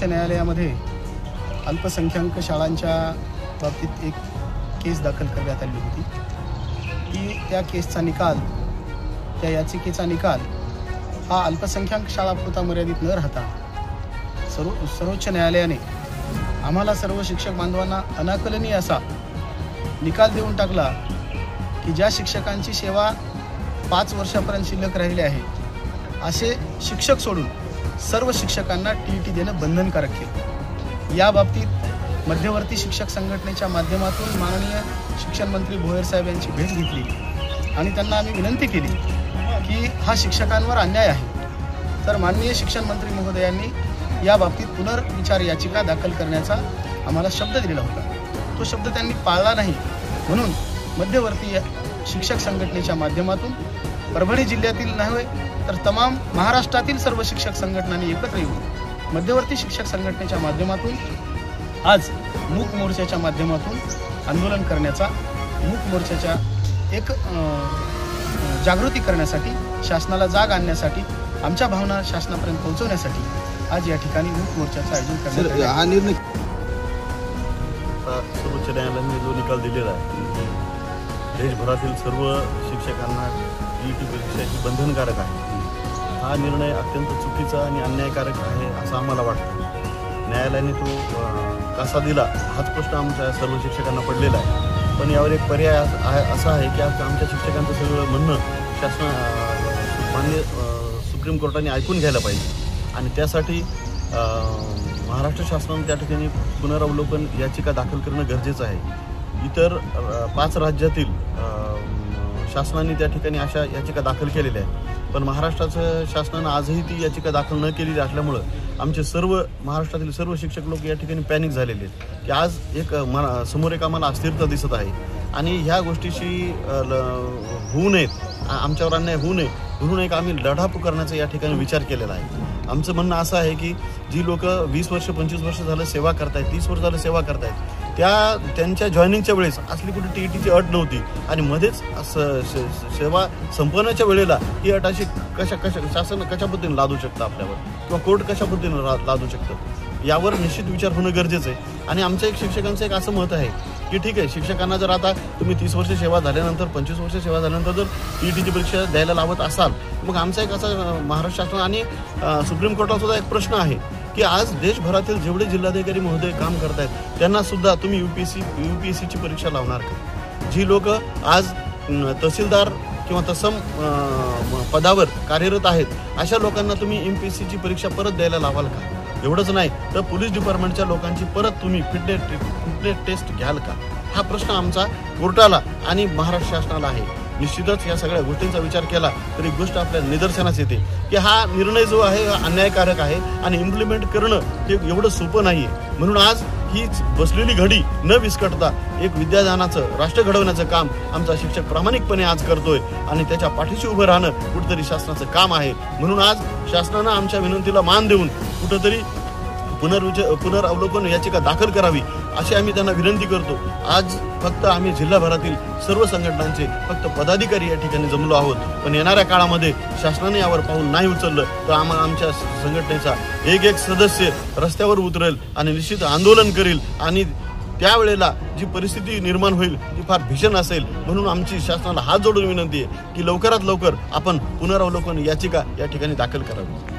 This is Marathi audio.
न्यायालयामध्ये अल्पसंख्याक शाळांच्या बाबतीत एक केस दाखल करण्यात आली होती। त्या केसचा निकाल, त्या याचिकेचा निकाल हा अल्पसंख्याक शाळापुरता मर्यादित न राहता सर्वोच्च न्यायालयाने आम्हाला सर्व शिक्षक बांधवांना अनाकलनीय असा निकाल देऊन टाकला की ज्या शिक्षकांची सेवा 5 वर्षापर्यंत शिल्लक राहिली आहे असे शिक्षक सोडून सर्व शिक्षकांना टीईटी देणं बंधनकारक केलं। या बाबतीत मध्यवर्ती शिक्षक संघटनेच्या माध्यमातून माननीय शिक्षण मंत्री भोयर साहेब यांची भेट घेतली आणि त्यांना आम्ही विनंती केली की हा शिक्षकांवर अन्याय आहे, तर माननीय शिक्षण मंत्री महोदयांनी या बाबतीत पुनर्विचार याचिका दाखल करण्याचा आम्हाला शब्द दिलेला होता। तो शब्द त्यांनी पाळला नाही, म्हणून मध्यवर्ती शिक्षक संघटनेच्या माध्यमातून परभणी जिल्ह्यातील नव्हे तर तमाम महाराष्ट्रातील सर्व शिक्षक संघटनांनी एकत्र येऊन मध्यवर्ती शिक्षक संघटनेच्या माध्यमातून आज मूक मोर्चाच्या माध्यमातून आंदोलन करण्याचा, मूक मोर्चाच्या एक जागृती करण्यासाठी, शासनाला जाग आणण्यासाठी, आमच्या भावना शासनापर्यंत पोहोचवण्यासाठी आज या ठिकाणी मूक मोर्चाचं आयोजन करण्यात आले। हा निर्णय सर्वोच्च न्यायालयाने जो निकाल दिलेला आहे देशभरातील सर्व शिक्षकांना टीईटी परीक्षेची बंधनकारक आहे, हा निर्णय अत्यंत चुकीचा आणि अन्यायकारक आहे असं आम्हाला वाटतं। न्यायालयाने तो कसा दिला हाच प्रश्न आमच्या सर्व शिक्षकांना पडलेला आहे, पण यावर एक पर्याय असा आहे की आमच्या शिक्षकांचं सगळं म्हणणं माननीय सुप्रीम कोर्टाने ऐकून घ्यायला पाहिजे आणि त्यासाठी महाराष्ट्र शासनाने त्या ठिकाणी पुनरावलोकन याचिका दाखल करणं गरजेचं आहे। इतर 5 राज्यातील शासनाने त्या ठिकाणी अशा याचिका दाखल केलेल्या आहेत, पण महाराष्ट्राचं शासनानं आजही ती याचिका दाखल न केलेली असल्यामुळं आमचे सर्व महाराष्ट्रातील सर्व शिक्षक लोक या ठिकाणी पॅनिक झालेले आहेत की आज समोर एक आम्हाला अस्थिरता दिसत आहे आणि ह्या गोष्टीशी होऊ नयेत, आमच्यावर अन्याय होऊ नये म्हणून एक आम्ही लढा पुकारण्याचा या ठिकाणी विचार केलेला आहे। आमचं म्हणणं असं आहे की जी लोक 20 वर्ष 25 वर्ष झालं सेवा करतायत, 30 वर्ष झालं सेवा करतायत, त्यांच्या जॉईनिंगच्या वेळेस असली कुठे टीईटीची अट नव्हती आणि मध्येच सेवा संपवण्याच्या वेळेला ही अट अशी शासन कशा पद्धतीने लादू शकतं आपल्यावर किंवा कोर्ट कशा पद्धतीने लादू शकतं, यावर निश्चित विचार होणं गरजेचं आहे। आणि आमच्या शिक्षकांचं एक असं मत आहे की ठीक आहे, शिक्षकांना जर आता तुम्ही 30 वर्ष सेवा झाल्यानंतर 25 वर्ष सेवा झाल्यानंतर जर टीईटीची परीक्षा द्यायला लावत असाल, मग आमचा एक असा महाराष्ट्र शासन आणि सुप्रीम कोर्टात सुद्धा एक प्रश्न आहे की आज देशभरातील जेवढे जिल्हाधिकारी महोदय काम करतायत त्यांना सुद्धा तुम्ही यूपीएससीची परीक्षा लावणार का? जी लोक आज तहसीलदार किंवा तत्सम पदावर कार्यरत आहेत अशा लोकांना तुम्ही एमपीएससीची परीक्षा परत द्यायला लावाल का? एवढंच नाही तर पोलीस डिपार्टमेंटच्या लोकांची परत तुम्ही फिटनेस टेस्ट घ्याल का? हा प्रश्न आमचा कोर्टाला आणि महाराष्ट्र शासनाला आहे। निश्चितच या सगळ्या गोष्टींचा विचार केला तर एक गोष्ट आपल्या निदर्शनास येते की हा निर्णय जो आहे हा अन्यायकारक आहे आणि इम्प्लिमेंट करणं हे एवढं सोपं नाही आहे। म्हणून आज ही बसलेली घडी न विस्कटता एक विद्यादानाचं, राष्ट्र घडवण्याचं काम आमचा शिक्षक प्रामाणिकपणे आज करतोय आणि त्याच्या पाठीशी उभं राहणं कुठेतरी शासनाचं काम आहे। म्हणून आज शासनानं आमच्या विनंतीला मान देऊन कुठेतरी पुनरावलोकन याचिका दाखल करावी अशी आम्ही त्यांना विनंती करतो। आज फक्त आम्ही जिल्हाभरातील सर्व संघटनांचे फक्त पदाधिकारी या ठिकाणी जमलो आहोत, पण येणाऱ्या काळामध्ये शासनाने यावर पाऊल नाही उचललं तर आमच्या संघटनेचा एक सदस्य रस्त्यावर उतरेल आणि निश्चित आंदोलन करेल आणि त्यावेळेला जी परिस्थिती निर्माण होईल ती फार भीषण असेल। म्हणून आमची शासनाला हात जोडून विनंती आहे की लवकरात लवकर आपण पुनरावलोकन याचिका या ठिकाणी दाखल करावी।